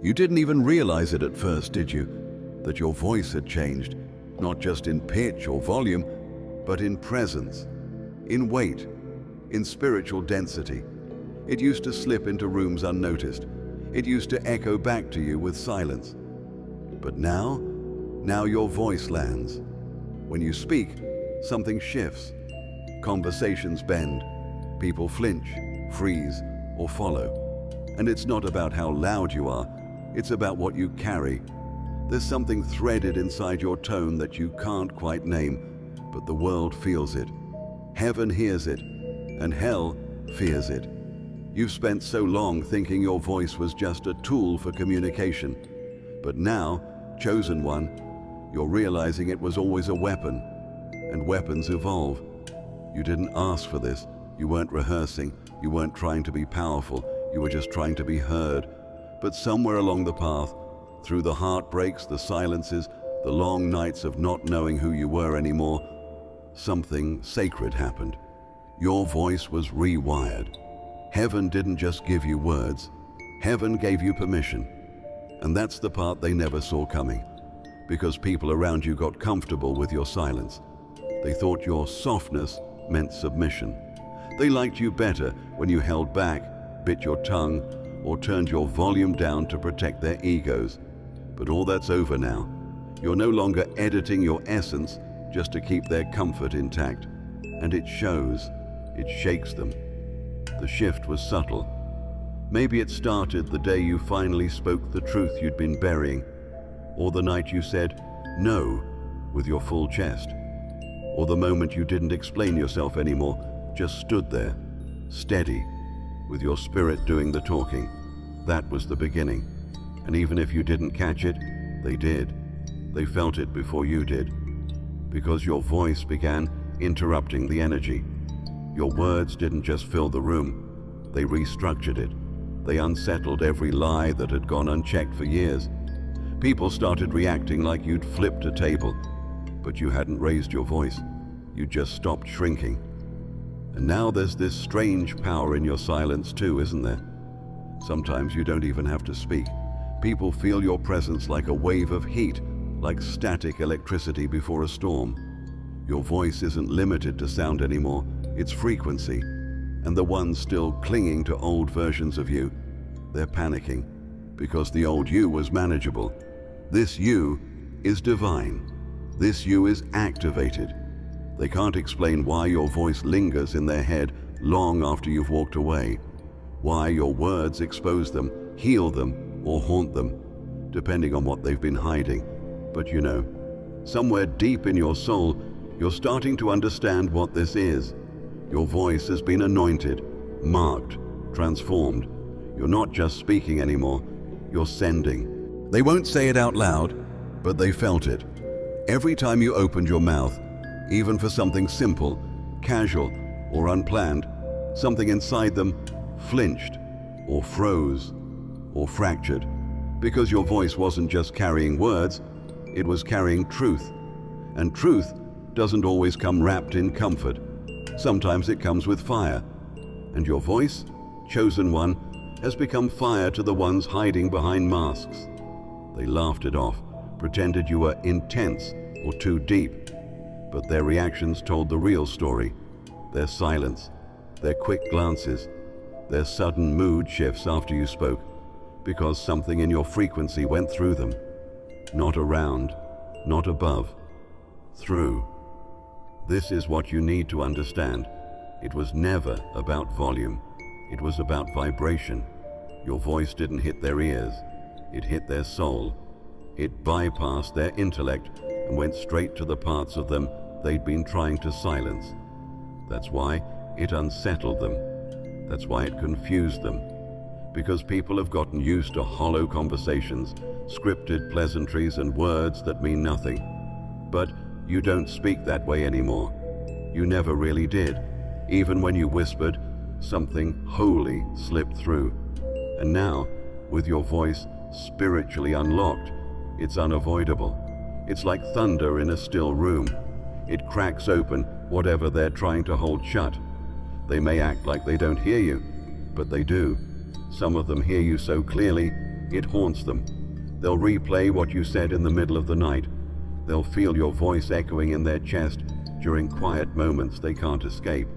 You didn't even realize it at first, did you? That your voice had changed, not just in pitch or volume, but in presence, in weight, in spiritual density. It used to slip into rooms unnoticed. It used to echo back to you with silence. But now your voice lands. When you speak, something shifts. Conversations bend. People flinch, freeze, or follow. And it's not about how loud you are, it's about what you carry. There's something threaded inside your tone that you can't quite name, but the world feels it. Heaven hears it, and hell fears it. You've spent so long thinking your voice was just a tool for communication. But now, chosen one, you're realizing it was always a weapon. And weapons evolve. You didn't ask for this. You weren't rehearsing. You weren't trying to be powerful. You were just trying to be heard. But somewhere along the path, through the heartbreaks, the silences, the long nights of not knowing who you were anymore, something sacred happened. Your voice was rewired. Heaven didn't just give you words. Heaven gave you permission. And that's the part they never saw coming. Because people around you got comfortable with your silence. They thought your softness meant submission. They liked you better when you held back, bit your tongue, or turned your volume down to protect their egos. But all that's over now. You're no longer editing your essence just to keep their comfort intact. And it shows. It shakes them. The shift was subtle. Maybe it started the day you finally spoke the truth you'd been burying, or the night you said no with your full chest, or the moment you didn't explain yourself anymore, just stood there, steady, with your spirit doing the talking. That was the beginning. And even if you didn't catch it, they did. They felt it before you did. Because your voice began interrupting the energy. Your words didn't just fill the room, they restructured it. They unsettled every lie that had gone unchecked for years. People started reacting like you'd flipped a table, but you hadn't raised your voice. You just stopped shrinking. And now there's this strange power in your silence too, isn't there? Sometimes you don't even have to speak. People feel your presence like a wave of heat, like static electricity before a storm. Your voice isn't limited to sound anymore, it's frequency. And the ones still clinging to old versions of you, they're panicking because the old you was manageable. This you is divine. This you is activated. They can't explain why your voice lingers in their head long after you've walked away, why your words expose them, heal them, or haunt them, depending on what they've been hiding. But you know, somewhere deep in your soul, you're starting to understand what this is. Your voice has been anointed, marked, transformed. You're not just speaking anymore, you're sending. They won't say it out loud, but they felt it. Every time you opened your mouth, even for something simple, casual, or unplanned, something inside them flinched, or froze, or fractured. Because your voice wasn't just carrying words, it was carrying truth. And truth doesn't always come wrapped in comfort. Sometimes it comes with fire. And your voice, chosen one, has become fire to the ones hiding behind masks. They laughed it off, pretended you were intense or too deep. But their reactions told the real story. Their silence, their quick glances, their sudden mood shifts after you spoke, because something in your frequency went through them. Not around, not above, through. This is what you need to understand. It was never about volume. It was about vibration. Your voice didn't hit their ears. It hit their soul. It bypassed their intellect and went straight to the parts of them they'd been trying to silence. That's why it unsettled them. That's why it confused them. Because people have gotten used to hollow conversations, scripted pleasantries, and words that mean nothing. But you don't speak that way anymore. You never really did. Even when you whispered, something holy slipped through. And now, with your voice spiritually unlocked, it's unavoidable. It's like thunder in a still room. It cracks open whatever they're trying to hold shut. They may act like they don't hear you, but they do. Some of them hear you so clearly, It haunts them. They'll replay what you said in the middle of the night. They'll feel your voice echoing in their chest during quiet moments they can't escape.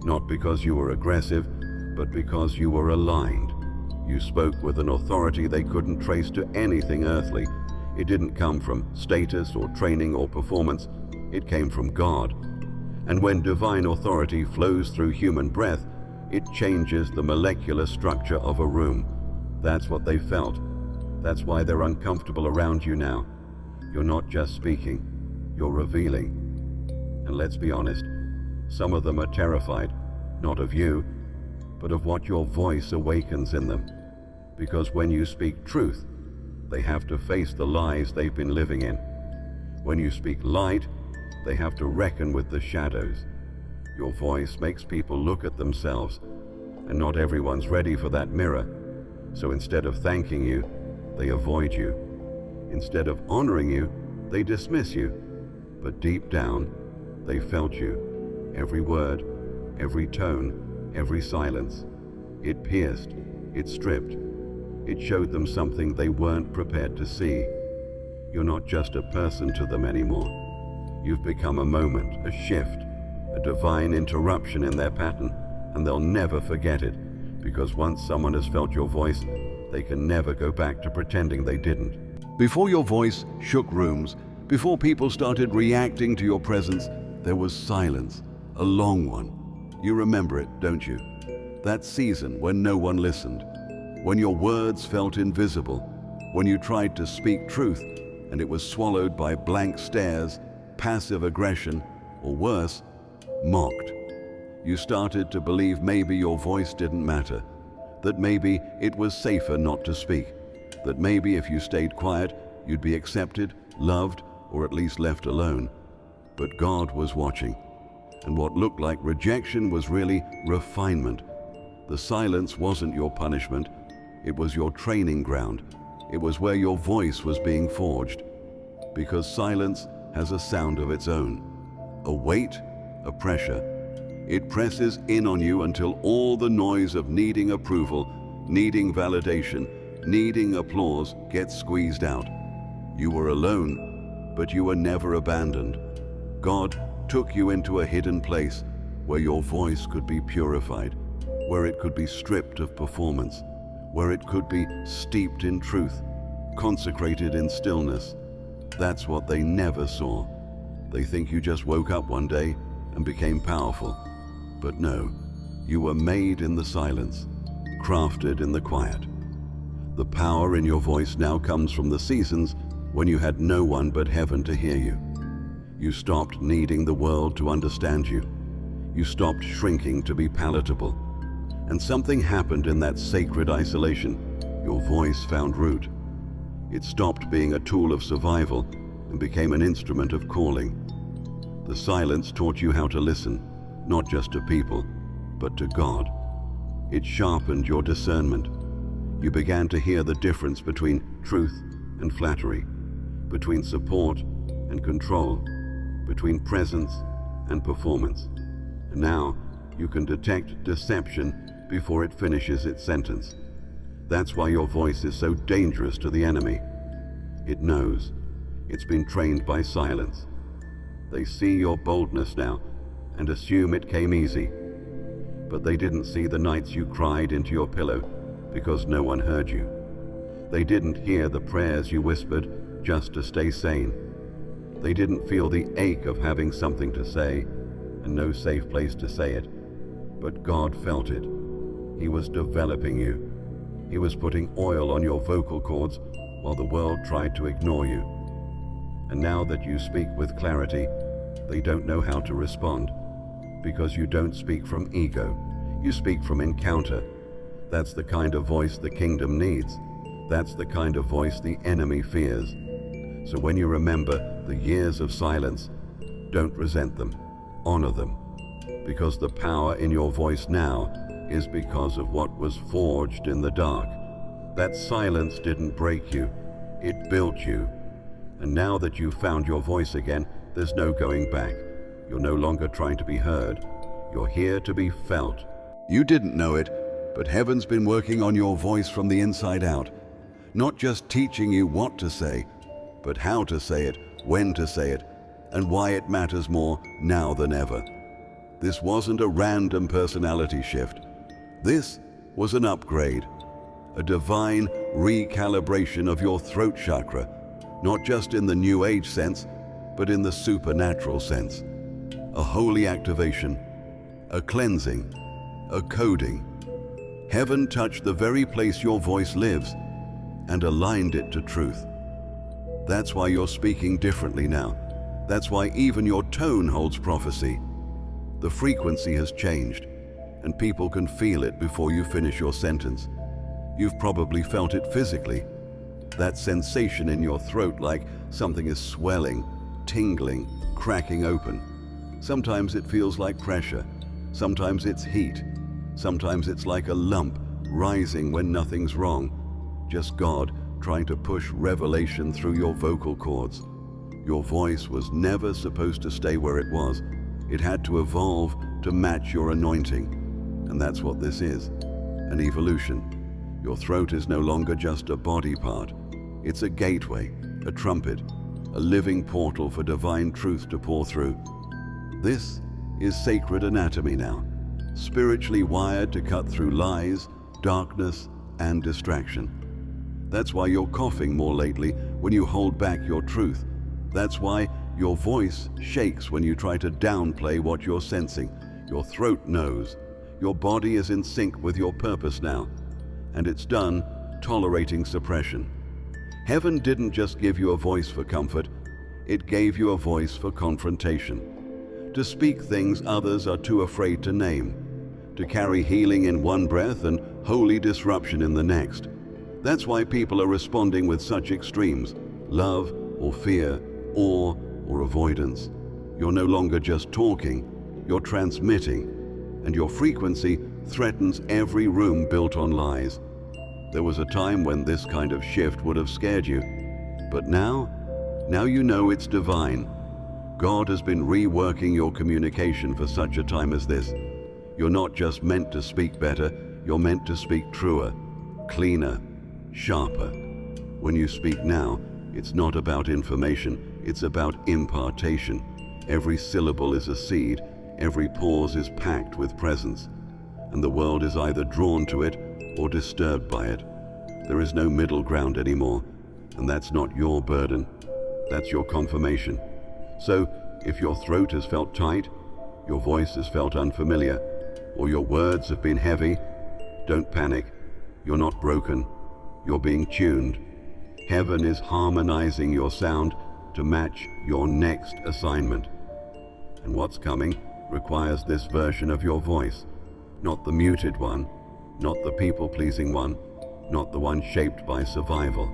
Not because you were aggressive, but because you were aligned. You spoke with an authority they couldn't trace to anything earthly. It didn't come from status or training or performance. It came from God. And when divine authority flows through human breath, it changes the molecular structure of a room. That's what they felt. That's why they're uncomfortable around you now. You're not just speaking, you're revealing. And let's be honest, some of them are terrified, not of you, but of what your voice awakens in them. Because when you speak truth, they have to face the lies they've been living in. When you speak light, they have to reckon with the shadows. Your voice makes people look at themselves, and not everyone's ready for that mirror. So instead of thanking you, they avoid you. Instead of honoring you, they dismiss you. But deep down, they felt you. Every word, every tone, every silence. It pierced, it stripped. It showed them something they weren't prepared to see. You're not just a person to them anymore. You've become a moment, a shift, a divine interruption in their pattern, and they'll never forget it, because once someone has felt your voice, they can never go back to pretending they didn't. Before your voice shook rooms, before people started reacting to your presence, there was silence, a long one. You remember it, don't you? That season when no one listened, when your words felt invisible, when you tried to speak truth and it was swallowed by blank stares, passive aggression, or worse, mocked. You started to believe maybe your voice didn't matter, that maybe it was safer not to speak, that maybe if you stayed quiet, you'd be accepted, loved, or at least left alone. But God was watching, and what looked like rejection was really refinement. The silence wasn't your punishment, it was your training ground. It was where your voice was being forged. Because silence has a sound of its own, a weight, a pressure. It presses in on you until all the noise of needing approval, needing validation, needing applause gets squeezed out. You were alone, but you were never abandoned. God took you into a hidden place where your voice could be purified, where it could be stripped of performance, where it could be steeped in truth, consecrated in stillness. That's what they never saw. They think you just woke up one day and became powerful. But no, you were made in the silence, crafted in the quiet. The power in your voice now comes from the seasons when you had no one but heaven to hear you. You stopped needing the world to understand you. You stopped shrinking to be palatable. And something happened in that sacred isolation. Your voice found root. It stopped being a tool of survival and became an instrument of calling. The silence taught you how to listen, not just to people, but to God. It sharpened your discernment. You began to hear the difference between truth and flattery, between support and control, between presence and performance. And now you can detect deception before it finishes its sentence. That's why your voice is so dangerous to the enemy. It knows. It's been trained by silence. They see your boldness now and assume it came easy. But they didn't see the nights you cried into your pillow because no one heard you. They didn't hear the prayers you whispered just to stay sane. They didn't feel the ache of having something to say and no safe place to say it. But God felt it. He was developing you. He was putting oil on your vocal cords while the world tried to ignore you. And now that you speak with clarity, they don't know how to respond, because you don't speak from ego, you speak from encounter. That's the kind of voice the kingdom needs. That's the kind of voice the enemy fears. So when you remember the years of silence, don't resent them, honor them, because the power in your voice now is because of what was forged in the dark. That silence didn't break you, it built you. And now that you've found your voice again, there's no going back. You're no longer trying to be heard. You're here to be felt. You didn't know it, but heaven's been working on your voice from the inside out. not just teaching you what to say, but how to say it, when to say it, and why it matters more now than ever. This wasn't a random personality shift. This was an upgrade, a divine recalibration of your throat chakra, not just in the New Age sense, but in the supernatural sense. A holy activation, a cleansing, a coding. Heaven touched the very place your voice lives and aligned it to truth. That's why you're speaking differently now. That's why even your tone holds prophecy. The frequency has changed, and people can feel it before you finish your sentence. You've probably felt it physically. That sensation in your throat, like something is swelling, tingling, cracking open. Sometimes it feels like pressure. Sometimes it's heat. Sometimes it's like a lump rising when nothing's wrong. Just God trying to push revelation through your vocal cords. Your voice was never supposed to stay where it was. It had to evolve to match your anointing. And that's what this is, an evolution. Your throat is no longer just a body part. It's a gateway, a trumpet, a living portal for divine truth to pour through. This is sacred anatomy now, spiritually wired to cut through lies, darkness, and distraction. That's why you're coughing more lately when you hold back your truth. That's why your voice shakes when you try to downplay what you're sensing. Your throat knows. Your body is in sync with your purpose now, and it's done tolerating suppression. Heaven didn't just give you a voice for comfort, it gave you a voice for confrontation. To speak things others are too afraid to name. To carry healing in one breath and holy disruption in the next. That's why people are responding with such extremes: love or fear, awe or avoidance. You're no longer just talking, you're transmitting, and your frequency threatens every room built on lies. There was a time when this kind of shift would have scared you, but now you know it's divine. God has been reworking your communication for such a time as this. You're not just meant to speak better, you're meant to speak truer, cleaner, sharper. When you speak now, it's not about information, it's about impartation. Every syllable is a seed, every pause is packed with presence, and the world is either drawn to it or disturbed by it. There is no middle ground anymore, and that's not your burden, that's your confirmation. So, if your throat has felt tight, your voice has felt unfamiliar, or your words have been heavy, don't panic. You're not broken, you're being tuned. Heaven is harmonizing your sound to match your next assignment. And what's coming requires this version of your voice, not the muted one, not the people-pleasing one, not the one shaped by survival.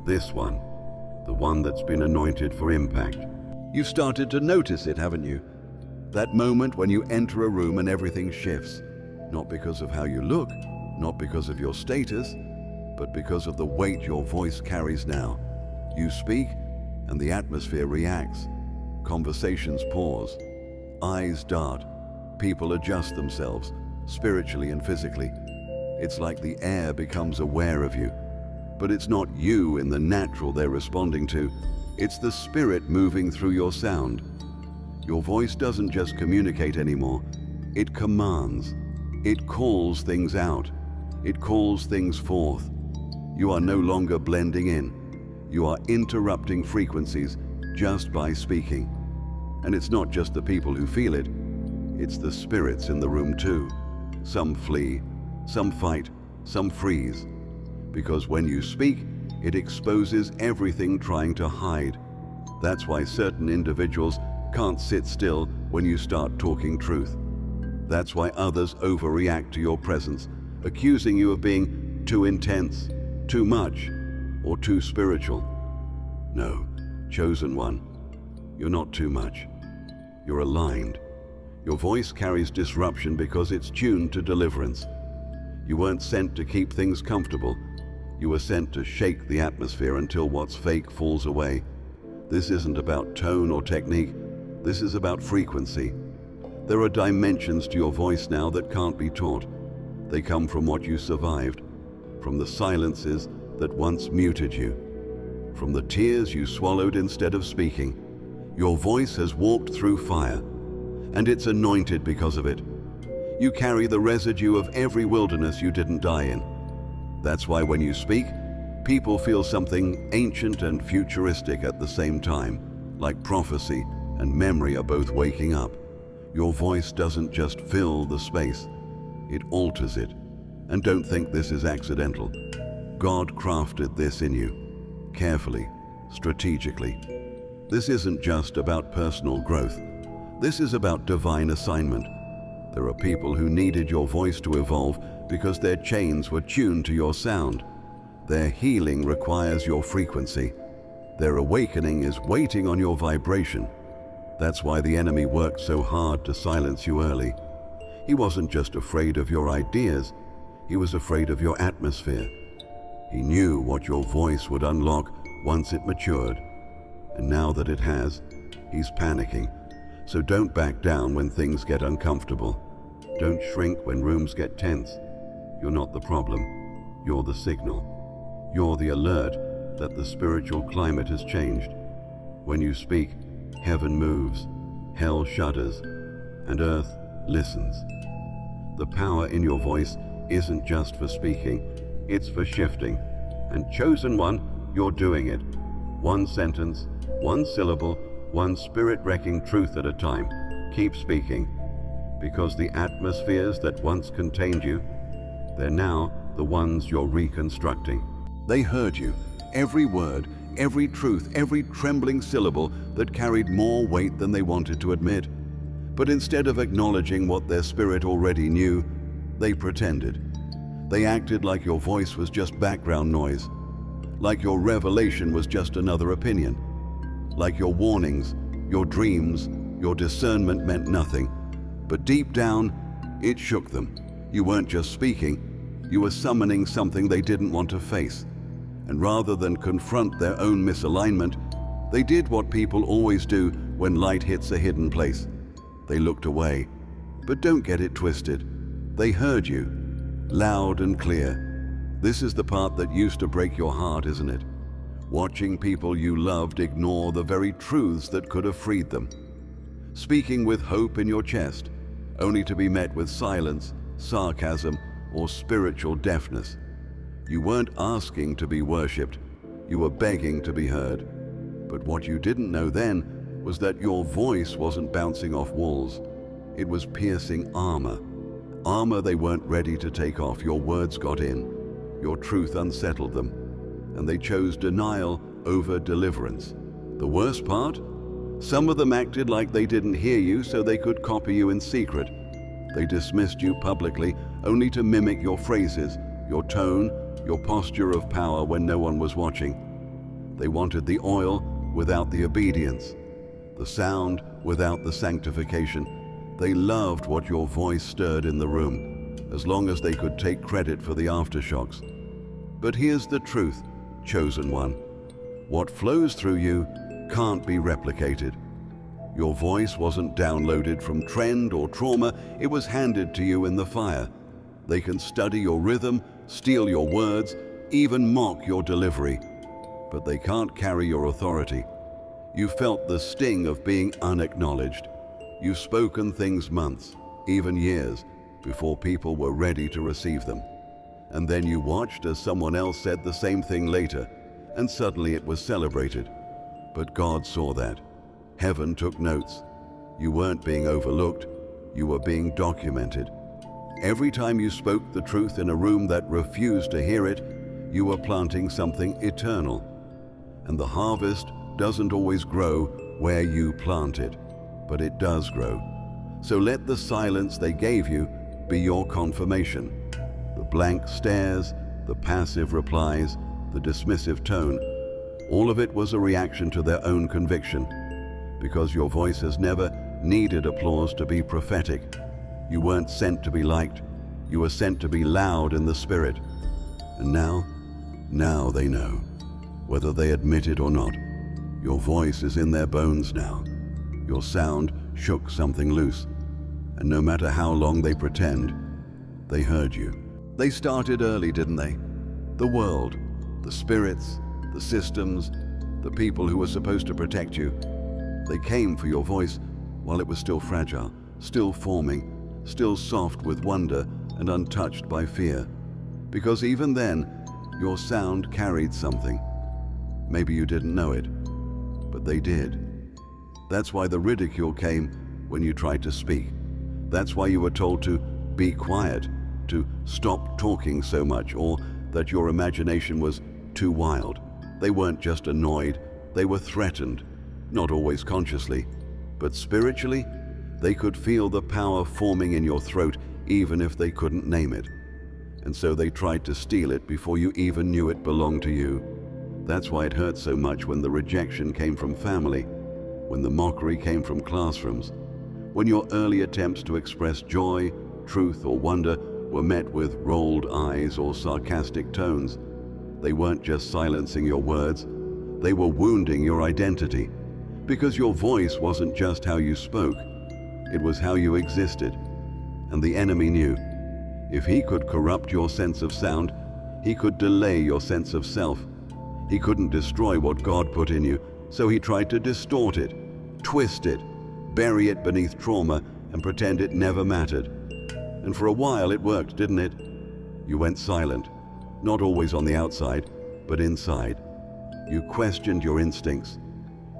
This one, the one that's been anointed for impact. You've started to notice it, haven't you? That moment when you enter a room and everything shifts, not because of how you look, not because of your status, but because of the weight your voice carries now. You speak, and the atmosphere reacts. Conversations pause. Eyes dart. People adjust themselves, spiritually and physically. It's like the air becomes aware of you. But it's not you in the natural they're responding to. It's the spirit moving through your sound. Your voice doesn't just communicate anymore. It commands. It calls things out. It calls things forth. You are no longer blending in. You are interrupting frequencies just by speaking. And it's not just the people who feel it. It's the spirits in the room too. Some flee, some fight, some freeze. Because when you speak, it exposes everything trying to hide. That's why certain individuals can't sit still when you start talking truth. That's why others overreact to your presence, accusing you of being too intense, too much, or too spiritual. No, chosen one, you're not too much. You're aligned. Your voice carries disruption because it's tuned to deliverance. You weren't sent to keep things comfortable. You were sent to shake the atmosphere until what's fake falls away. This isn't about tone or technique. This is about frequency. There are dimensions to your voice now that can't be taught. They come from what you survived, from the silences, that once muted you. From the tears you swallowed instead of speaking, your voice has walked through fire, and it's anointed because of it. You carry the residue of every wilderness you didn't die in. That's why when you speak, people feel something ancient and futuristic at the same time, like prophecy and memory are both waking up. Your voice doesn't just fill the space, it alters it. And don't think this is accidental. God crafted this in you, carefully, strategically. This isn't just about personal growth. This is about divine assignment. There are people who needed your voice to evolve because their chains were tuned to your sound. Their healing requires your frequency. Their awakening is waiting on your vibration. That's why the enemy worked so hard to silence you early. He wasn't just afraid of your ideas, he was afraid of your atmosphere. He knew what your voice would unlock once it matured. And now that it has, he's panicking. So don't back down when things get uncomfortable. Don't shrink when rooms get tense. You're not the problem, you're the signal. You're the alert that the spiritual climate has changed. When you speak, heaven moves, hell shudders, and earth listens. The power in your voice isn't just for speaking, it's for shifting. And chosen one, you're doing it. One sentence, one syllable, one spirit-wrecking truth at a time. Keep speaking, because the atmospheres that once contained you, they're now the ones you're reconstructing. They heard you, every word, every truth, every trembling syllable that carried more weight than they wanted to admit. But instead of acknowledging what their spirit already knew, they pretended. They acted like your voice was just background noise, like your revelation was just another opinion, like your warnings, your dreams, your discernment meant nothing. But deep down, it shook them. You weren't just speaking, you were summoning something they didn't want to face. And rather than confront their own misalignment, they did what people always do when light hits a hidden place. They looked away. But don't get it twisted. They heard you, loud and clear. This is the part that used to break your heart, isn't it? Watching people you loved ignore the very truths that could have freed them. Speaking with hope in your chest, only to be met with silence, sarcasm, or spiritual deafness. You weren't asking to be worshipped, you were begging to be heard. But what you didn't know then was that your voice wasn't bouncing off walls. It was piercing armor. Armor they weren't ready to take off. Your words got in. Your truth unsettled them. And they chose denial over deliverance. The worst part? Some of them acted like they didn't hear you so they could copy you in secret. They dismissed you publicly only to mimic your phrases, your tone, your posture of power when no one was watching. They wanted the oil without the obedience, the sound without the sanctification. They loved what your voice stirred in the room, as long as they could take credit for the aftershocks. But here's the truth, chosen one. What flows through you can't be replicated. Your voice wasn't downloaded from trend or trauma, it was handed to you in the fire. They can study your rhythm, steal your words, even mock your delivery, but they can't carry your authority. You felt the sting of being unacknowledged. You've spoken things months, even years, before people were ready to receive them. And then you watched as someone else said the same thing later, and suddenly it was celebrated. But God saw that. Heaven took notes. You weren't being overlooked, you were being documented. Every time you spoke the truth in a room that refused to hear it, you were planting something eternal. And the harvest doesn't always grow where you plant it, but it does grow. So let the silence they gave you be your confirmation. The blank stares, the passive replies, the dismissive tone, all of it was a reaction to their own conviction. Because your voice has never needed applause to be prophetic. You weren't sent to be liked, you were sent to be loud in the spirit. And now they know, whether they admit it or not. Your voice is in their bones now. Your sound shook something loose. And no matter how long they pretend, they heard you. They started early, didn't they? The world, The spirits, the systems, the people who were supposed to protect you, they came for your voice while it was still fragile, still forming, still soft with wonder and untouched by fear. Because even then, your sound carried something. Maybe you didn't know it, but they did. That's why the ridicule came when you tried to speak. That's why you were told to be quiet, to stop talking so much, or that your imagination was too wild. They weren't just annoyed, they were threatened, not always consciously, but spiritually, they could feel the power forming in your throat even if they couldn't name it. And so they tried to steal it before you even knew it belonged to you. That's why it hurt so much when the rejection came from family, when the mockery came from classrooms, when your early attempts to express joy, truth, or wonder were met with rolled eyes or sarcastic tones. They weren't just silencing your words, they were wounding your identity. Because your voice wasn't just how you spoke, it was how you existed. And the enemy knew, if he could corrupt your sense of sound, he could delay your sense of self. He couldn't destroy what God put in you, so he tried to distort it, twist it, bury it beneath trauma, and pretend it never mattered. And for a while it worked, didn't it? You went silent, not always on the outside, but inside. You questioned your instincts.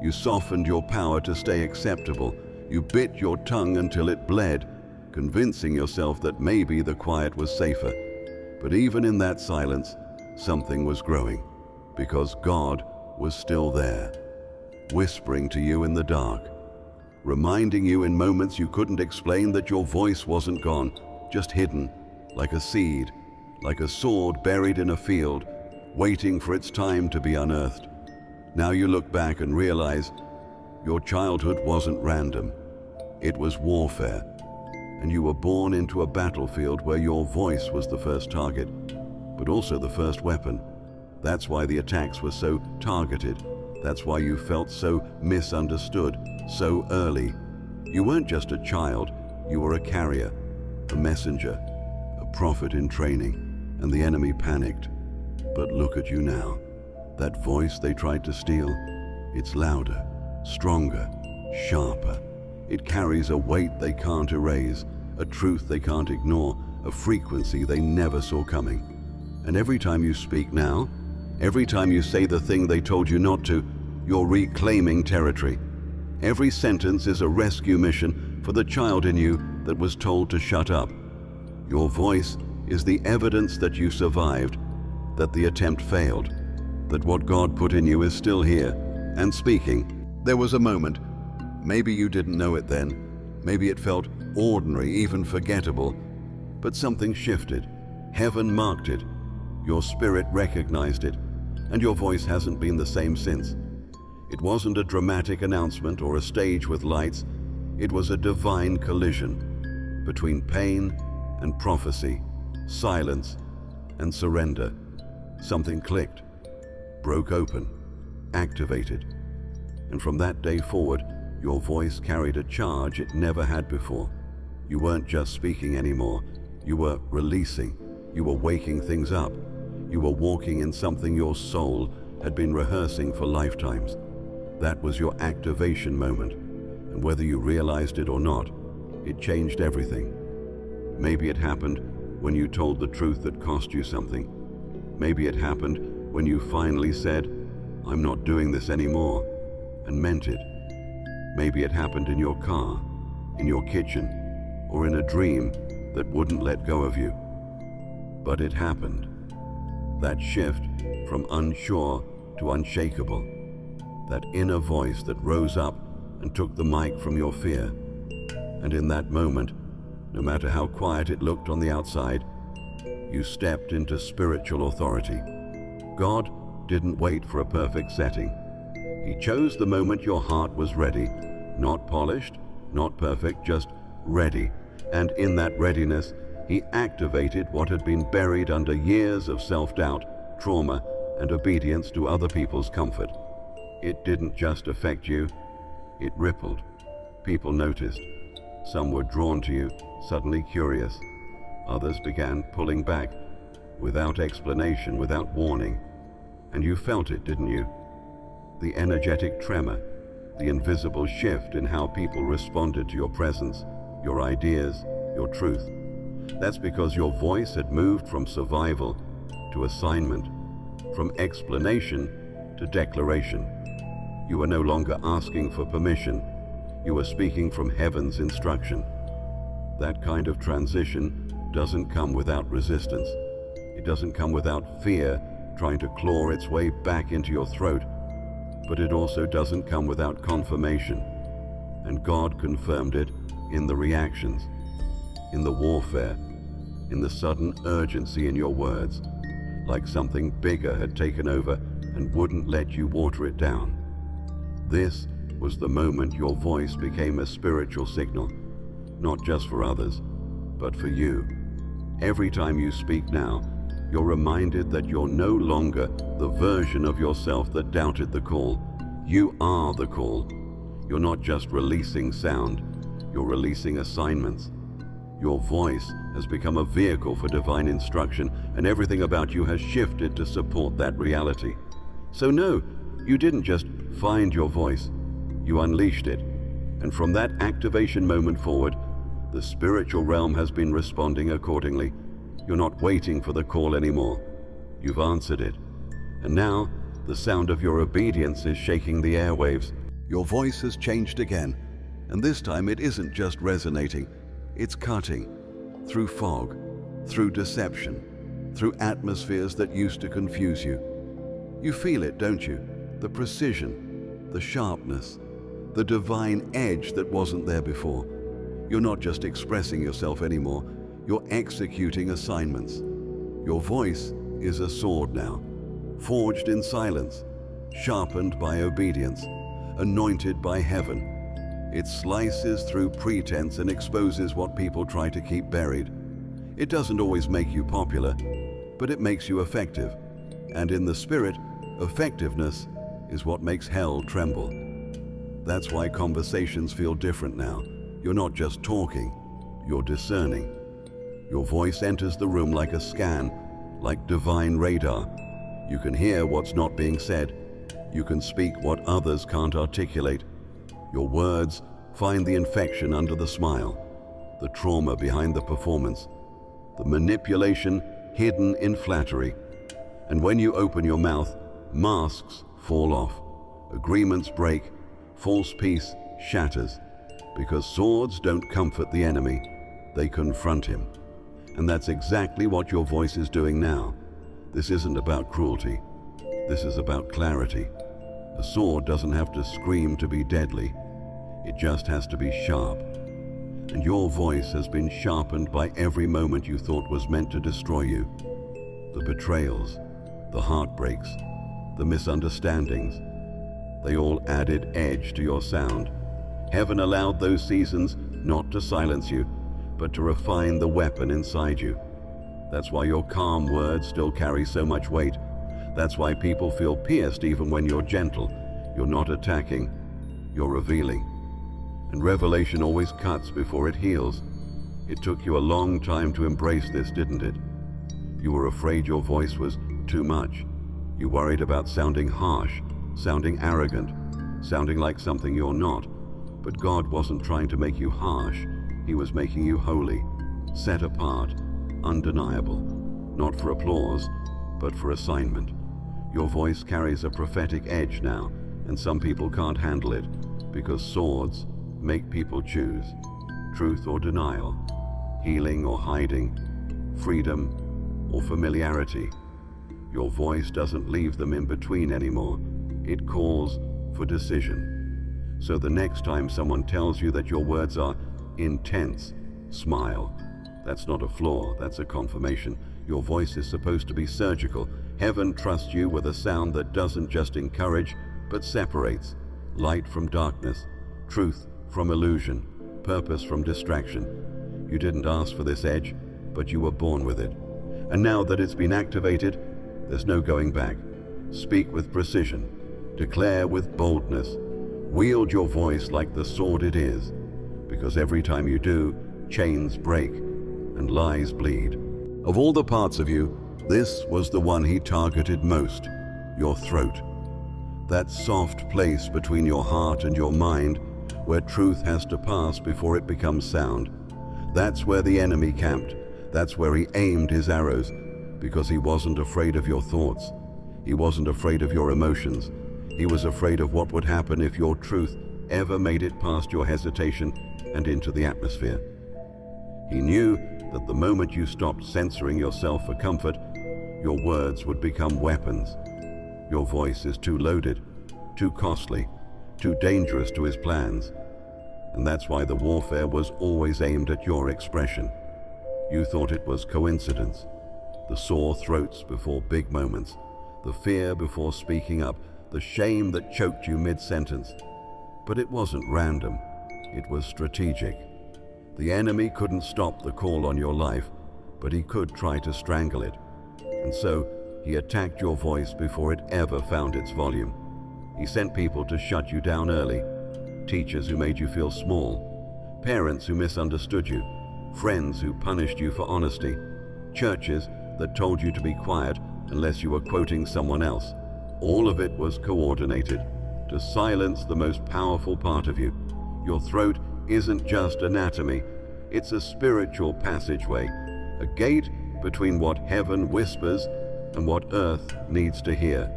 You softened your power to stay acceptable. You bit your tongue until it bled, convincing yourself that maybe the quiet was safer. But even in that silence, something was growing, because God was still there, whispering to you in the dark, reminding you in moments you couldn't explain that your voice wasn't gone, just hidden, like a seed, like a sword buried in a field, waiting for its time to be unearthed. Now you look back and realize your childhood wasn't random. It was warfare, and you were born into a battlefield where your voice was the first target, but also the first weapon. That's why the attacks were so targeted. That's why you felt so misunderstood so early. You weren't just a child, you were a carrier, a messenger, a prophet in training, and the enemy panicked. But look at you now. That voice they tried to steal, it's louder, stronger, sharper. It carries a weight they can't erase, a truth they can't ignore, a frequency they never saw coming. And every time you speak now, every time you say the thing they told you not to, you're reclaiming territory. Every sentence is a rescue mission for the child in you that was told to shut up. Your voice is the evidence that you survived, that the attempt failed, that what God put in you is still here and speaking. There was a moment. Maybe you didn't know it then. Maybe it felt ordinary, even forgettable. But something shifted. Heaven marked it. Your spirit recognized it. And your voice hasn't been the same since. It wasn't a dramatic announcement or a stage with lights. It was a divine collision between pain and prophecy, silence and surrender. Something clicked, broke open, activated. And from that day forward, your voice carried a charge it never had before. You weren't just speaking anymore. You were releasing. You were waking things up. You were walking in something your soul had been rehearsing for lifetimes. That was your activation moment. And whether you realized it or not, it changed everything. Maybe it happened when you told the truth that cost you something. Maybe it happened when you finally said, "I'm not doing this anymore," and meant it. Maybe it happened in your car, in your kitchen, or in a dream that wouldn't let go of you. But it happened. That shift from unsure to unshakable. That inner voice that rose up and took the mic from your fear. And in that moment, no matter how quiet it looked on the outside, you stepped into spiritual authority. God didn't wait for a perfect setting. He chose the moment your heart was ready, not polished, not perfect, just ready. And in that readiness, he activated what had been buried under years of self-doubt, trauma, and obedience to other people's comfort. It didn't just affect you, it rippled. People noticed. Some were drawn to you, suddenly curious. Others began pulling back, without explanation, without warning. And you felt it, didn't you? The energetic tremor, the invisible shift in how people responded to your presence, your ideas, your truth. That's because your voice had moved from survival to assignment, from explanation to declaration. You were no longer asking for permission. You were speaking from heaven's instruction. That kind of transition doesn't come without resistance. It doesn't come without fear trying to claw its way back into your throat. But it also doesn't come without confirmation. And God confirmed it in the reactions, in the warfare, in the sudden urgency in your words, like something bigger had taken over and wouldn't let you water it down. This was the moment your voice became a spiritual signal, not just for others, but for you. Every time you speak now, you're reminded that you're no longer the version of yourself that doubted the call. You are the call. You're not just releasing sound, you're releasing assignments. Your voice has become a vehicle for divine instruction, and everything about you has shifted to support that reality. So no, you didn't just find your voice, you unleashed it. And from that activation moment forward, the spiritual realm has been responding accordingly. You're not waiting for the call anymore. You've answered it. And now, the sound of your obedience is shaking the airwaves. Your voice has changed again, and this time it isn't just resonating, it's cutting through fog, through deception, through atmospheres that used to confuse you. You feel it, don't you? The precision, the sharpness, the divine edge that wasn't there before. You're not just expressing yourself anymore, you're executing assignments. Your voice is a sword now, forged in silence, sharpened by obedience, anointed by heaven. It slices through pretense and exposes what people try to keep buried. It doesn't always make you popular, but it makes you effective. And in the spirit, effectiveness is what makes hell tremble. That's why conversations feel different now. You're not just talking, you're discerning. Your voice enters the room like a scan, like divine radar. You can hear what's not being said. You can speak what others can't articulate. Your words find the infection under the smile, the trauma behind the performance, the manipulation hidden in flattery. And when you open your mouth, masks fall off, agreements break, false peace shatters, because swords don't comfort the enemy, they confront him. And that's exactly what your voice is doing now. This isn't about cruelty. This is about clarity. A sword doesn't have to scream to be deadly. It just has to be sharp. And your voice has been sharpened by every moment you thought was meant to destroy you. The betrayals, the heartbreaks, the misunderstandings, they all added edge to your sound. Heaven allowed those seasons not to silence you, but to refine the weapon inside you. That's why your calm words still carry so much weight. That's why people feel pierced even when you're gentle. You're not attacking, you're revealing. And revelation always cuts before it heals. It took you a long time to embrace this, didn't it? You were afraid your voice was too much. You worried about sounding harsh, sounding arrogant, sounding like something you're not. But God wasn't trying to make you harsh. He was making you holy, set apart, undeniable, not for applause, but for assignment. Your voice carries a prophetic edge now, and some people can't handle it, because swords make people choose truth or denial, healing or hiding, freedom or familiarity. Your voice doesn't leave them in between anymore. It calls for decision. So the next time someone tells you that your words are intense, smile. That's not a flaw, that's a confirmation. Your voice is supposed to be surgical. Heaven trusts you with a sound that doesn't just encourage, but separates. Light from darkness, truth from illusion, purpose from distraction. You didn't ask for this edge, but you were born with it. And now that it's been activated, there's no going back. Speak with precision. Declare with boldness. Wield your voice like the sword it is, because every time you do, chains break and lies bleed. Of all the parts of you, this was the one he targeted most. your throat. That soft place between your heart and your mind where truth has to pass before it becomes sound. That's where the enemy camped. That's where he aimed his arrows, because he wasn't afraid of your thoughts. He wasn't afraid of your emotions. He was afraid of what would happen if your truth ever made it past your hesitation and into the atmosphere. He knew that the moment you stopped censoring yourself for comfort, your words would become weapons. Your voice is too loaded, too costly, too dangerous to his plans. And that's why the warfare was always aimed at your expression. You thought it was coincidence. The sore throats before big moments, the fear before speaking up, the shame that choked you mid-sentence. But it wasn't random. It was strategic. The enemy couldn't stop the call on your life, but he could try to strangle it. And so he attacked your voice before it ever found its volume. He sent people to shut you down early. Teachers who made you feel small. Parents who misunderstood you. Friends who punished you for honesty. Churches that told you to be quiet unless you were quoting someone else. All of it was coordinated to silence the most powerful part of you. Your throat isn't just anatomy, it's a spiritual passageway, a gate between what heaven whispers and what earth needs to hear.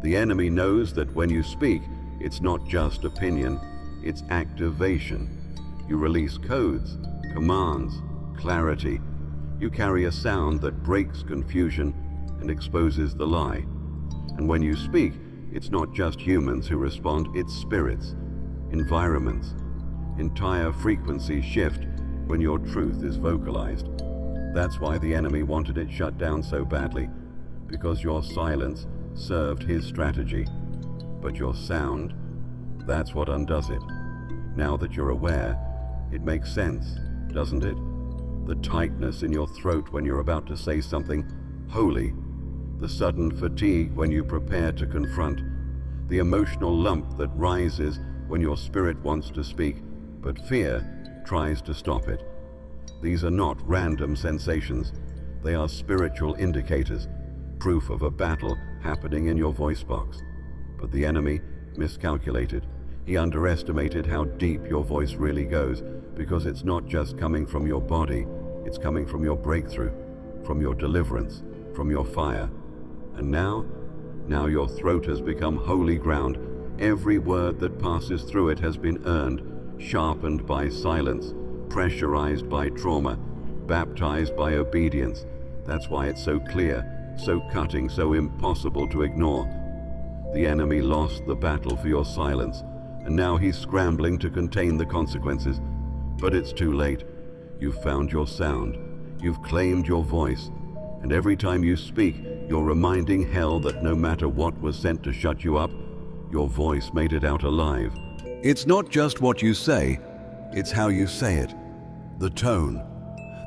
The enemy knows that when you speak, it's not just opinion, it's activation. You release codes, commands, clarity. You carry a sound that breaks confusion and exposes the lie. And when you speak, it's not just humans who respond, it's spirits, environments. Entire frequencies shift when your truth is vocalized. That's why the enemy wanted it shut down so badly, because your silence served his strategy. But your sound, that's what undoes it. Now that you're aware, it makes sense, doesn't it? The tightness in your throat when you're about to say something holy, the sudden fatigue when you prepare to confront, the emotional lump that rises when your spirit wants to speak, but fear tries to stop it. These are not random sensations. They are spiritual indicators, proof of a battle happening in your voice box. But the enemy miscalculated. He underestimated how deep your voice really goes, because it's not just coming from your body, it's coming from your breakthrough, from your deliverance, from your fire. And now your throat has become holy ground. Every word that passes through it has been earned, sharpened by silence, pressurized by trauma, baptized by obedience. That's why it's so clear, so cutting, so impossible to ignore. The enemy lost the battle for your silence, and now he's scrambling to contain the consequences. But it's too late. You've found your sound. You've claimed your voice. And every time you speak, you're reminding hell that no matter what was sent to shut you up, your voice made it out alive. It's not just what you say, it's how you say it. The tone,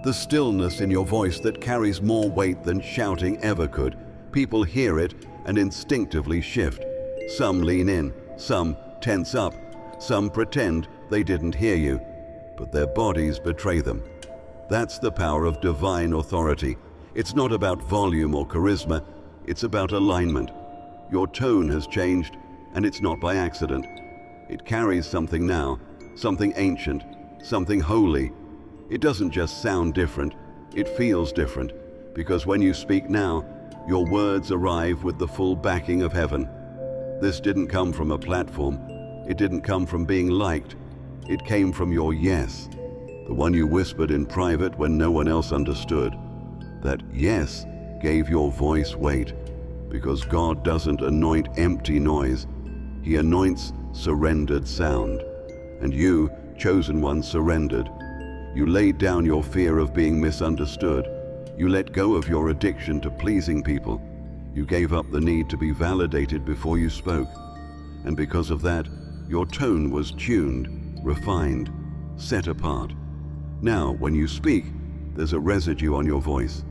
the stillness in your voice that carries more weight than shouting ever could. People hear it and instinctively shift. Some lean in, some tense up, some pretend they didn't hear you, but their bodies betray them. That's the power of divine authority. It's not about volume or charisma, it's about alignment. Your tone has changed, and it's not by accident. It carries something now, something ancient, something holy. It doesn't just sound different, it feels different, because when you speak now, your words arrive with the full backing of heaven. This didn't come from a platform. It didn't come from being liked. It came from your yes, the one you whispered in private when no one else understood. That yes gave your voice weight, because God doesn't anoint empty noise. He anoints surrendered sound. And you, chosen one, surrendered. You laid down your fear of being misunderstood. You let go of your addiction to pleasing people. You gave up the need to be validated before you spoke. And because of that, your tone was tuned, refined, set apart. Now, when you speak, there's a residue on your voice.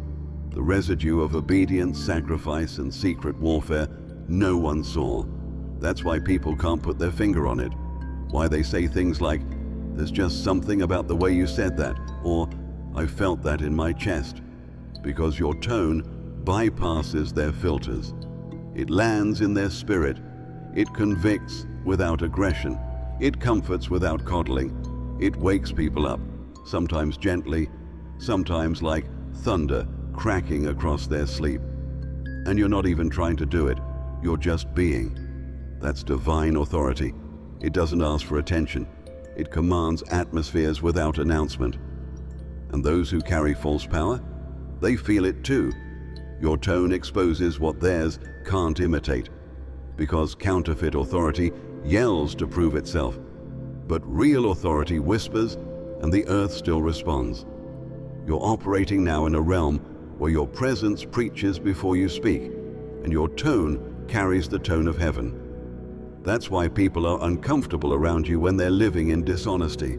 The residue of obedience, sacrifice, and secret warfare no one saw. That's why people can't put their finger on it. Why they say things like, "There's just something about the way you said that," or "I felt that in my chest." Because your tone bypasses their filters. It lands in their spirit. It convicts without aggression. It comforts without coddling. It wakes people up, sometimes gently, sometimes like thunder cracking across their sleep. And you're not even trying to do it. You're just being. That's divine authority. It doesn't ask for attention. It commands atmospheres without announcement. And those who carry false power, they feel it too. Your tone exposes what theirs can't imitate, because counterfeit authority yells to prove itself. But real authority whispers, and the earth still responds. You're operating now in a realm where your presence preaches before you speak, and your tone carries the tone of heaven. That's why people are uncomfortable around you when they're living in dishonesty.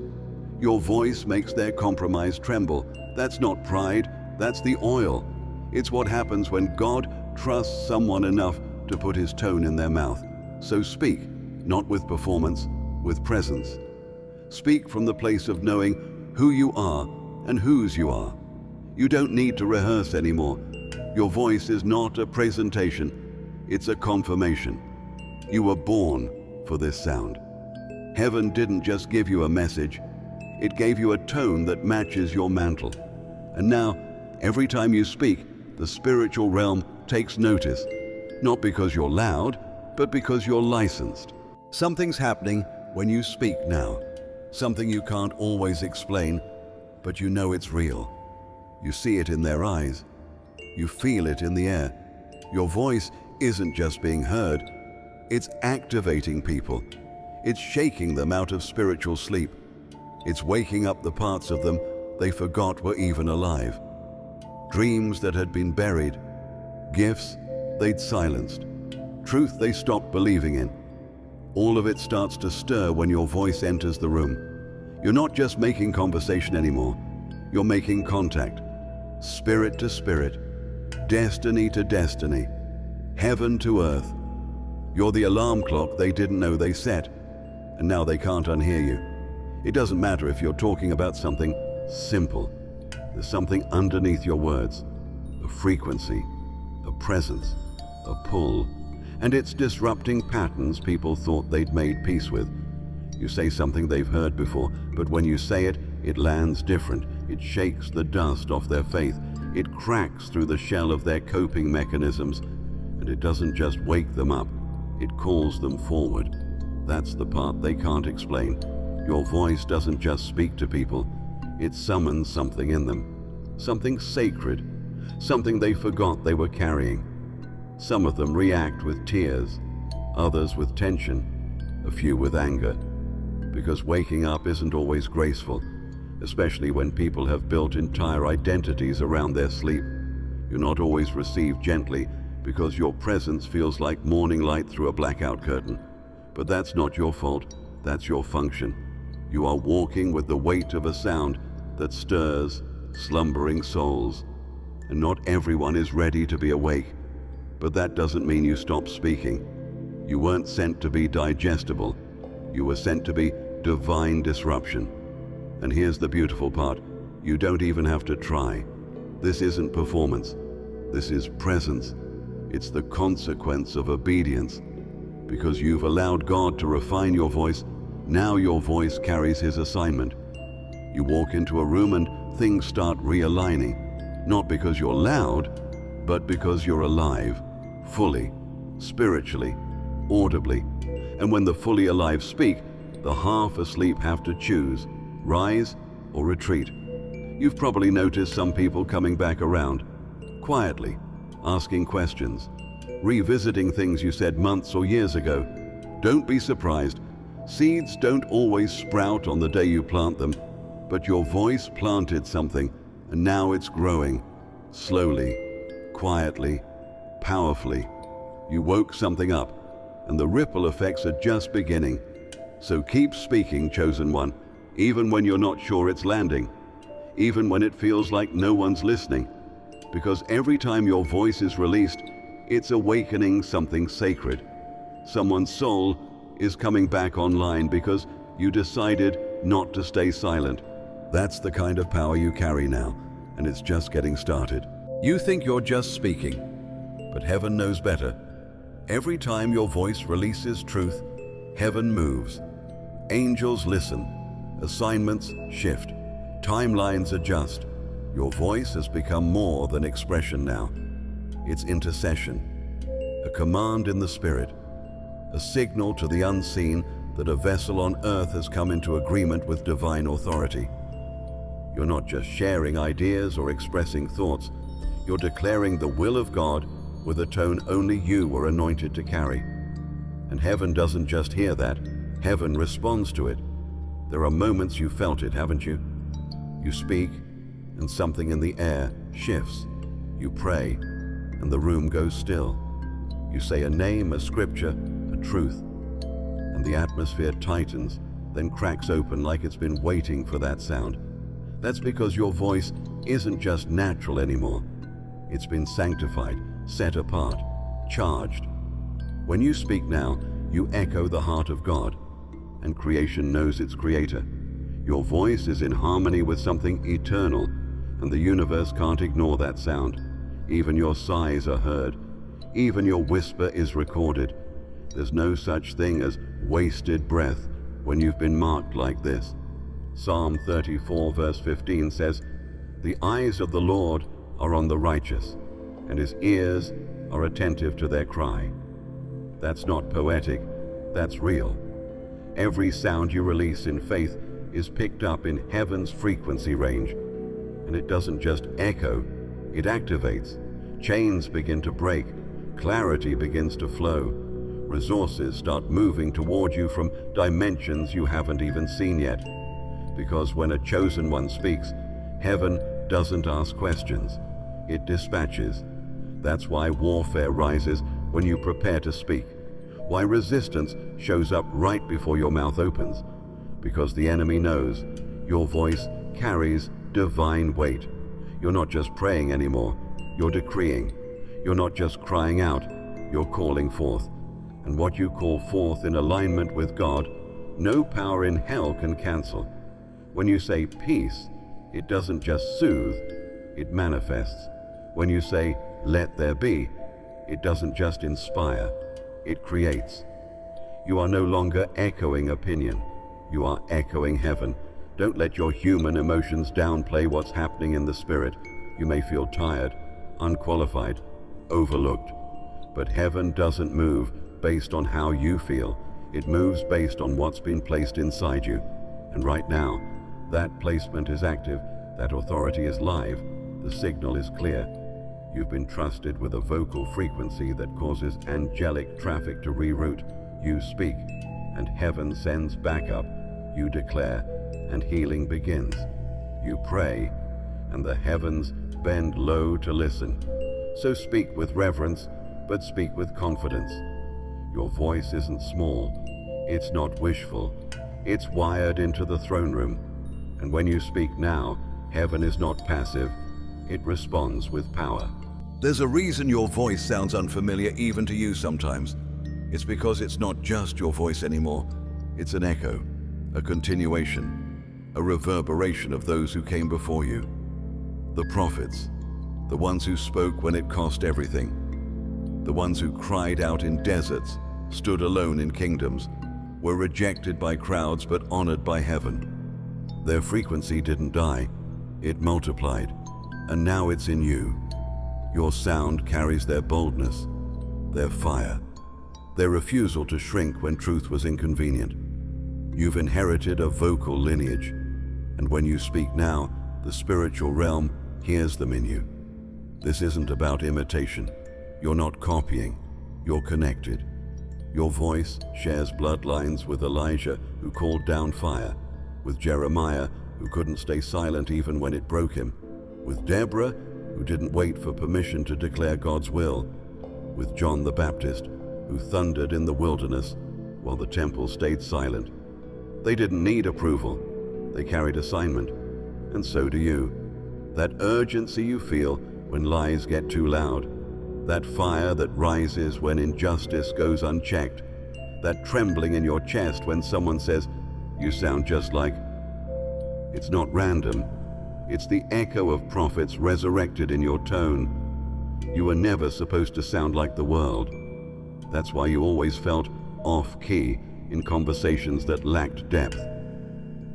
Your voice makes their compromise tremble. That's not pride, that's the oil. It's what happens when God trusts someone enough to put his tone in their mouth. So speak, not with performance, with presence. Speak from the place of knowing who you are and whose you are. You don't need to rehearse anymore. Your voice is not a presentation, it's a confirmation. You were born for this sound. Heaven didn't just give you a message, it gave you a tone that matches your mantle. And now, every time you speak, the spiritual realm takes notice, not because you're loud, but because you're licensed. Something's happening when you speak now, something you can't always explain, but you know it's real. You see it in their eyes. You feel it in the air. Your voice isn't just being heard, it's activating people. It's shaking them out of spiritual sleep. It's waking up the parts of them they forgot were even alive. Dreams that had been buried, gifts they'd silenced, truth they stopped believing in. All of it starts to stir when your voice enters the room. You're not just making conversation anymore, you're making contact. Spirit to spirit, destiny to destiny, heaven to earth. You're the alarm clock they didn't know they set, and now they can't unhear you. It doesn't matter if you're talking about something simple. There's something underneath your words, a frequency, a presence, a pull, and it's disrupting patterns people thought they'd made peace with. You say something they've heard before, but when you say it, it lands different. It shakes the dust off their faith. It cracks through the shell of their coping mechanisms, and it doesn't just wake them up, it calls them forward. That's the part they can't explain. Your voice doesn't just speak to people, it summons something in them, something sacred, something they forgot they were carrying. Some of them react with tears, others with tension, a few with anger. Because waking up isn't always graceful, especially when people have built entire identities around their sleep. You're not always received gently because your presence feels like morning light through a blackout curtain. But that's not your fault, that's your function. You are walking with the weight of a sound that stirs slumbering souls. And not everyone is ready to be awake. But that doesn't mean you stop speaking. You weren't sent to be digestible. You were sent to be divine disruption. And here's the beautiful part. You don't even have to try. This isn't performance. This is presence. It's the consequence of obedience. Because you've allowed God to refine your voice, now your voice carries his assignment. You walk into a room and things start realigning. Not because you're loud, but because you're alive, fully, spiritually, audibly. And when the fully alive speak, the half asleep have to choose, rise or retreat. You've probably noticed some people coming back around, quietly, asking questions, revisiting things you said months or years ago. Don't be surprised. Seeds don't always sprout on the day you plant them, but your voice planted something, and now it's growing, slowly, quietly, powerfully. You woke something up, and the ripple effects are just beginning. So keep speaking, chosen one, even when you're not sure it's landing, even when it feels like no one's listening. Because every time your voice is released, it's awakening something sacred. Someone's soul is coming back online because you decided not to stay silent. That's the kind of power you carry now, and it's just getting started. You think you're just speaking, but heaven knows better. Every time your voice releases truth, heaven moves. Angels listen. Assignments shift. Timelines adjust. Your voice has become more than expression now. It's intercession, a command in the spirit, a signal to the unseen that a vessel on earth has come into agreement with divine authority. You're not just sharing ideas or expressing thoughts. You're declaring the will of God with a tone only you were anointed to carry. And heaven doesn't just hear that, heaven responds to it. There are moments you felt it, haven't you? You speak, and something in the air shifts. You pray, and the room goes still. You say a name, a scripture, a truth, and the atmosphere tightens, then cracks open like it's been waiting for that sound. That's because your voice isn't just natural anymore. It's been sanctified, set apart, charged. When you speak now, you echo the heart of God, and creation knows its creator. Your voice is in harmony with something eternal, and the universe can't ignore that sound. Even your sighs are heard. Even your whisper is recorded. There's no such thing as wasted breath when you've been marked like this. Psalm 34 verse 15 says, "The eyes of the Lord are on the righteous, and his ears are attentive to their cry." That's not poetic, that's real. Every sound you release in faith is picked up in heaven's frequency range. And it doesn't just echo, it activates. Chains begin to break, clarity begins to flow. Resources start moving toward you from dimensions you haven't even seen yet. Because when a chosen one speaks, heaven doesn't ask questions, it dispatches. That's why warfare rises when you prepare to speak. Why resistance shows up right before your mouth opens. Because the enemy knows your voice carries divine weight. You're not just praying anymore, you're decreeing. You're not just crying out, you're calling forth. And what you call forth in alignment with God, no power in hell can cancel. When you say peace, it doesn't just soothe, it manifests. When you say let there be, it doesn't just inspire, it creates. You are no longer echoing opinion, you are echoing heaven. Don't let your human emotions downplay what's happening in the spirit. You may feel tired, unqualified, overlooked. But heaven doesn't move based on how you feel. It moves based on what's been placed inside you. And right now, that placement is active, that authority is live, the signal is clear. You've been trusted with a vocal frequency that causes angelic traffic to reroute. You speak, and heaven sends backup. You declare, and healing begins. You pray, and the heavens bend low to listen. So speak with reverence, but speak with confidence. Your voice isn't small, it's not wishful, it's wired into the throne room. And when you speak now, heaven is not passive, it responds with power. There's a reason your voice sounds unfamiliar even to you sometimes. It's because it's not just your voice anymore. It's an echo, a continuation, a reverberation of those who came before you. The prophets, the ones who spoke when it cost everything. The ones who cried out in deserts, stood alone in kingdoms, were rejected by crowds but honored by heaven. Their frequency didn't die, it multiplied, and now it's in you. Your sound carries their boldness, their fire, their refusal to shrink when truth was inconvenient. You've inherited a vocal lineage, and when you speak now, the spiritual realm hears them in you. This isn't about imitation. You're not copying, you're connected. Your voice shares bloodlines with Elijah, who called down fire, with Jeremiah, who couldn't stay silent even when it broke him, with Deborah, who didn't wait for permission to declare God's will, with John the Baptist, who thundered in the wilderness while the temple stayed silent. They didn't need approval, they carried assignment, and so do you. That urgency you feel when lies get too loud, that fire that rises when injustice goes unchecked, that trembling in your chest when someone says, "You sound just like..." It's not random. It's the echo of prophets resurrected in your tone. You were never supposed to sound like the world. That's why you always felt off-key in conversations that lacked depth.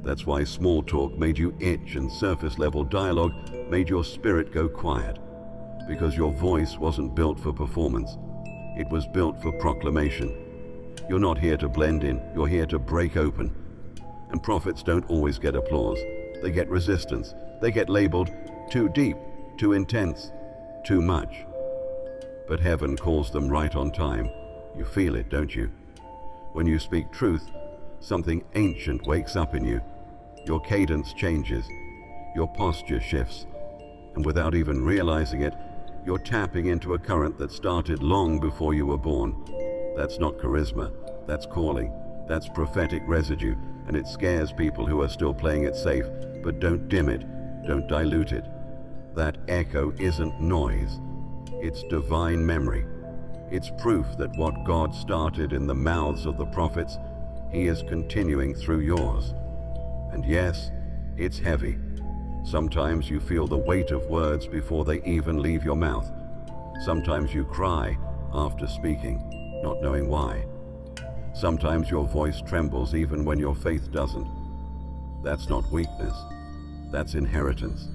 That's why small talk made you itch and surface-level dialogue made your spirit go quiet. Because your voice wasn't built for performance. It was built for proclamation. You're not here to blend in, you're here to break open. And prophets don't always get applause. They get resistance. They get labeled too deep, too intense, too much. But heaven calls them right on time. You feel it, don't you? When you speak truth, something ancient wakes up in you. Your cadence changes. Your posture shifts. And without even realizing it, you're tapping into a current that started long before you were born. That's not charisma. That's calling. That's prophetic residue. And it scares people who are still playing it safe. But don't dim it. Don't dilute it. That echo isn't noise. It's divine memory. It's proof that what God started in the mouths of the prophets, He is continuing through yours. And yes, it's heavy. Sometimes you feel the weight of words before they even leave your mouth. Sometimes you cry after speaking, not knowing why. Sometimes your voice trembles even when your faith doesn't. That's not weakness. That's inheritance.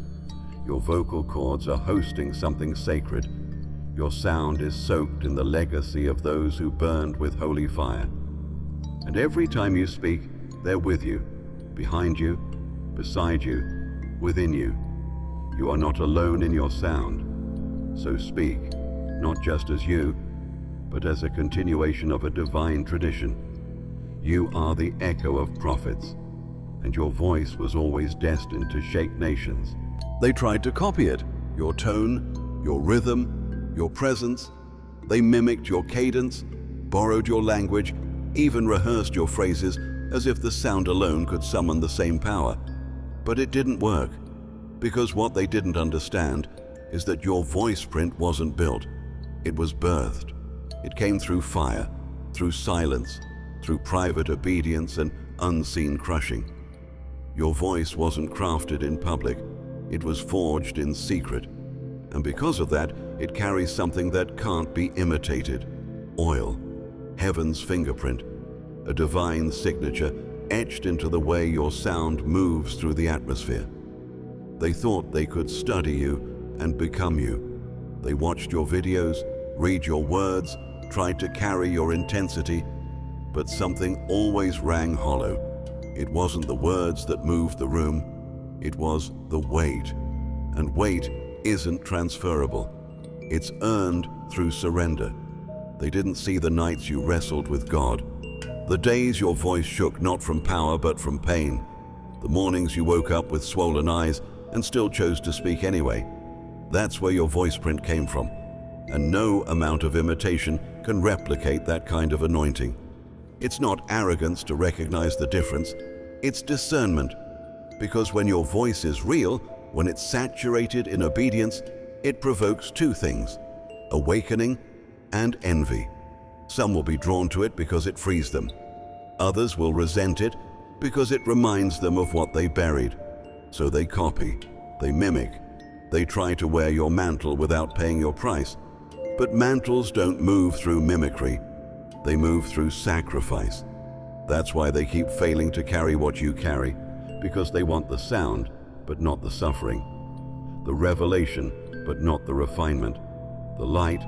Your vocal cords are hosting something sacred. Your sound is soaked in the legacy of those who burned with holy fire. And every time you speak, they're with you, behind you, beside you, within you. You are not alone in your sound. So speak, not just as you, but as a continuation of a divine tradition. You are the echo of prophets, and your voice was always destined to shake nations. They tried to copy it, your tone, your rhythm, your presence. They mimicked your cadence, borrowed your language, even rehearsed your phrases as if the sound alone could summon the same power. But it didn't work, because what they didn't understand is that your voice print wasn't built. It was birthed. It came through fire, through silence, through private obedience and unseen crushing. Your voice wasn't crafted in public. It was forged in secret. And because of that, it carries something that can't be imitated. Oil, heaven's fingerprint, a divine signature etched into the way your sound moves through the atmosphere. They thought they could study you and become you. They watched your videos, read your words, tried to carry your intensity, but something always rang hollow. It wasn't the words that moved the room, it was the weight. And weight isn't transferable. It's earned through surrender. They didn't see the nights you wrestled with God, the days your voice shook not from power but from pain, the mornings you woke up with swollen eyes and still chose to speak anyway. That's where your voice print came from, and no amount of imitation can replicate that kind of anointing. It's not arrogance to recognize the difference, it's discernment, because when your voice is real, when it's saturated in obedience, it provokes two things: awakening and envy. Some will be drawn to it because it frees them. Others will resent it because it reminds them of what they buried. So they copy, they mimic, they try to wear your mantle without paying your price. But mantles don't move through mimicry, they move through sacrifice. That's why they keep failing to carry what you carry, because they want the sound, but not the suffering. The revelation, but not the refinement. The light,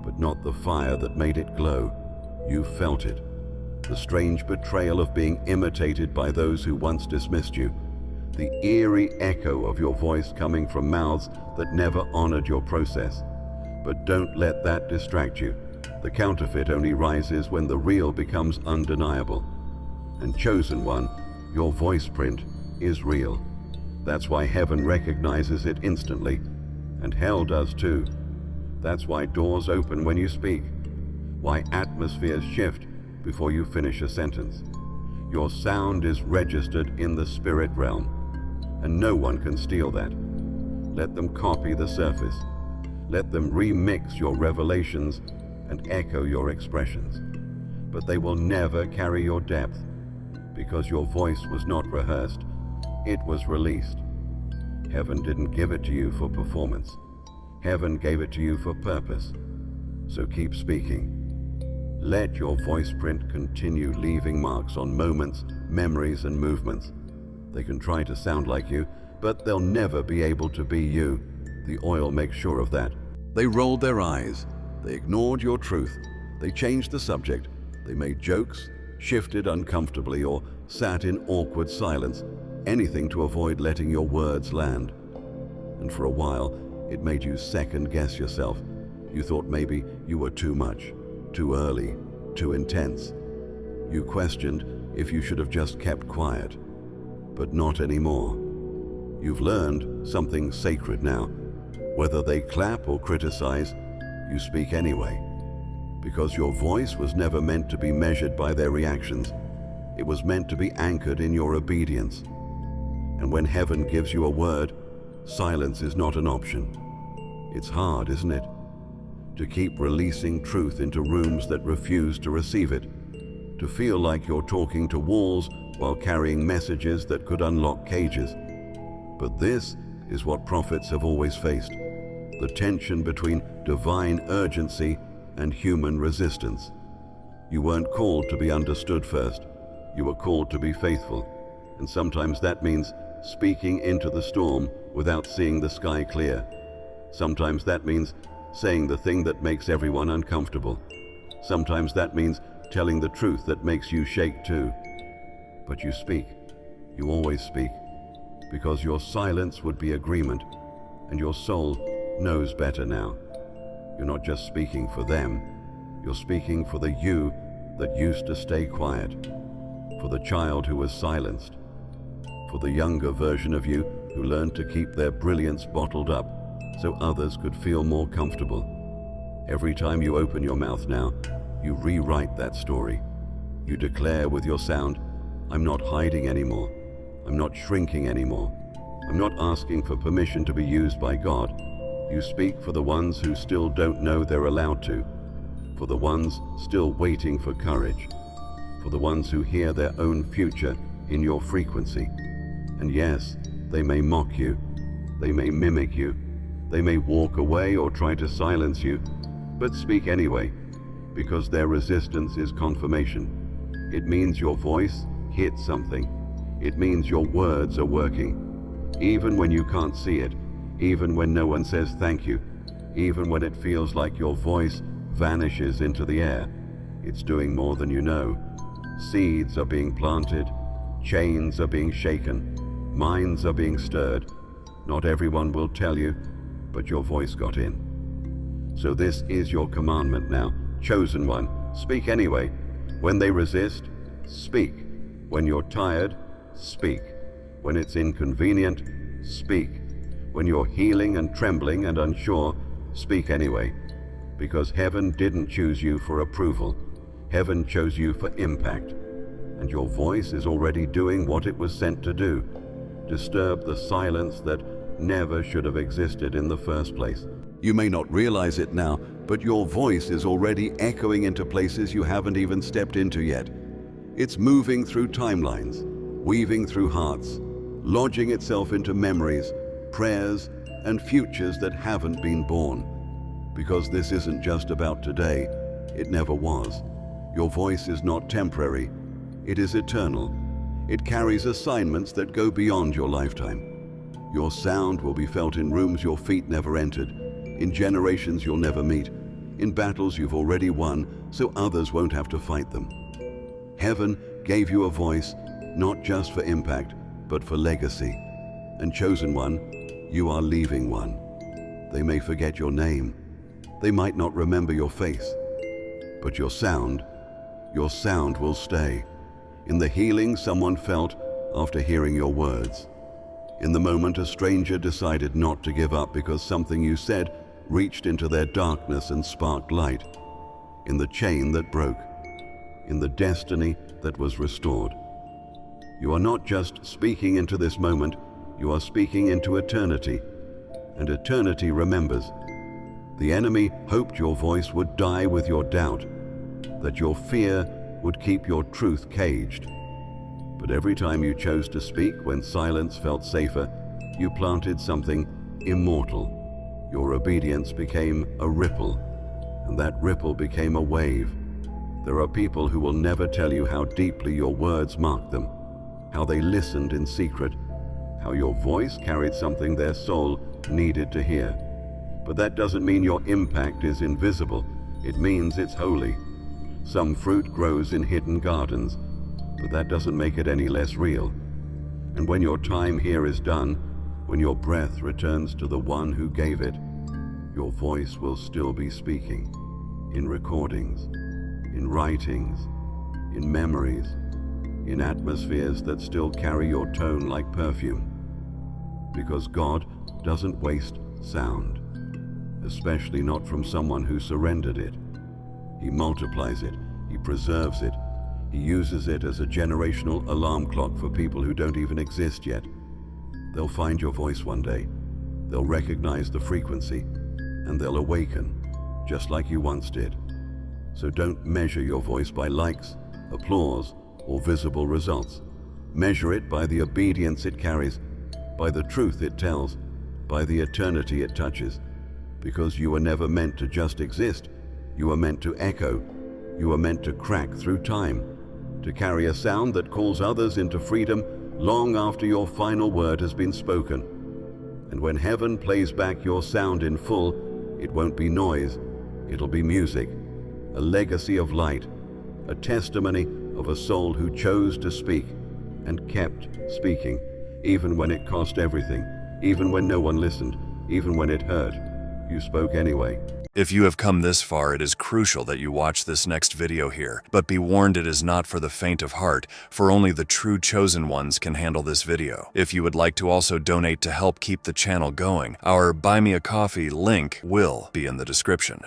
but not the fire that made it glow. You felt it. The strange betrayal of being imitated by those who once dismissed you. The eerie echo of your voice coming from mouths that never honored your process. But don't let that distract you. The counterfeit only rises when the real becomes undeniable. And chosen one, your voice print is real. That's why heaven recognizes it instantly, and hell does too. That's why doors open when you speak, why atmospheres shift before you finish a sentence. Your sound is registered in the spirit realm, and no one can steal that. Let them copy the surface. Let them remix your revelations and echo your expressions. But they will never carry your depth, because your voice was not rehearsed, it was released. Heaven didn't give it to you for performance. Heaven gave it to you for purpose. So keep speaking. Let your voice print continue leaving marks on moments, memories, and movements. They can try to sound like you, but they'll never be able to be you. The oil makes sure of that. They rolled their eyes. They ignored your truth. They changed the subject. They made jokes, shifted uncomfortably, or sat in awkward silence, anything to avoid letting your words land. And for a while, it made you second-guess yourself. You thought maybe you were too much, too early, too intense. You questioned if you should have just kept quiet. But not anymore. You've learned something sacred now. Whether they clap or criticize, you speak anyway. Because your voice was never meant to be measured by their reactions. It was meant to be anchored in your obedience. And when heaven gives you a word, silence is not an option. It's hard, isn't it? To keep releasing truth into rooms that refuse to receive it. To feel like you're talking to walls while carrying messages that could unlock cages. But this is what prophets have always faced. The tension between divine urgency and human resistance. You weren't called to be understood first. You were called to be faithful. And sometimes that means speaking into the storm without seeing the sky clear. Sometimes that means saying the thing that makes everyone uncomfortable. Sometimes that means telling the truth that makes you shake too. But you speak. You always speak. Because your silence would be agreement, and your soul knows better now. You're not just speaking for them. You're speaking for the you that used to stay quiet. For the child who was silenced. For the younger version of you who learned to keep their brilliance bottled up so others could feel more comfortable. Every time you open your mouth now, you rewrite that story. You declare with your sound, I'm not hiding anymore. I'm not shrinking anymore. I'm not asking for permission to be used by God. You speak for the ones who still don't know they're allowed to. For the ones still waiting for courage. For the ones who hear their own future in your frequency. And yes, they may mock you. They may mimic you. They may walk away or try to silence you. But speak anyway, because their resistance is confirmation. It means your voice hit something. It means your words are working. Even when you can't see it, even when no one says thank you, even when it feels like your voice vanishes into the air, it's doing more than you know. Seeds are being planted, chains are being shaken, minds are being stirred. Not everyone will tell you, but your voice got in. So this is your commandment now, chosen one. Speak anyway. When they resist, speak. When you're tired, speak. When it's inconvenient, speak. When you're healing and trembling and unsure, speak anyway. Because heaven didn't choose you for approval. Heaven chose you for impact. And your voice is already doing what it was sent to do. Disturb the silence that never should have existed in the first place. You may not realize it now, but your voice is already echoing into places you haven't even stepped into yet. It's moving through timelines, weaving through hearts, lodging itself into memories, prayers, and futures that haven't been born. Because this isn't just about today. It never was. Your voice is not temporary. It is eternal. It carries assignments that go beyond your lifetime. Your sound will be felt in rooms your feet never entered, in generations you'll never meet, in battles you've already won, so others won't have to fight them. Heaven gave you a voice, not just for impact, but for legacy. And chosen one, you are leaving one. They may forget your name. They might not remember your face. But your sound will stay. In the healing someone felt after hearing your words. In the moment a stranger decided not to give up because something you said reached into their darkness and sparked light. In the chain that broke. In the destiny that was restored. You are not just speaking into this moment, you are speaking into eternity. And eternity remembers. The enemy hoped your voice would die with your doubt, that your fear would keep your truth caged. But every time you chose to speak when silence felt safer, you planted something immortal. Your obedience became a ripple, and that ripple became a wave. There are people who will never tell you how deeply your words marked them, how they listened in secret, how your voice carried something their soul needed to hear. But that doesn't mean your impact is invisible. It means it's holy. Some fruit grows in hidden gardens, but that doesn't make it any less real. And when your time here is done, when your breath returns to the one who gave it, your voice will still be speaking, in recordings, in writings, in memories, in atmospheres that still carry your tone like perfume. Because God doesn't waste sound, especially not from someone who surrendered it. He multiplies it, he preserves it, he uses it as a generational alarm clock for people who don't even exist yet. They'll find your voice one day, they'll recognize the frequency, and they'll awaken, just like you once did. So don't measure your voice by likes, applause, or visible results. Measure it by the obedience it carries, by the truth it tells, by the eternity it touches. Because you were never meant to just exist. You were meant to echo. You were meant to crack through time, to carry a sound that calls others into freedom long after your final word has been spoken. And when heaven plays back your sound in full, it won't be noise, it'll be music, a legacy of light, a testimony of a soul who chose to speak and kept speaking, even when it cost everything, even when no one listened, even when it hurt. You spoke anyway. If you have come this far, it is crucial that you watch this next video here. But be warned, it is not for the faint of heart, for only the true chosen ones can handle this video. If you would like to also donate to help keep the channel going, our Buy Me a Coffee link will be in the description.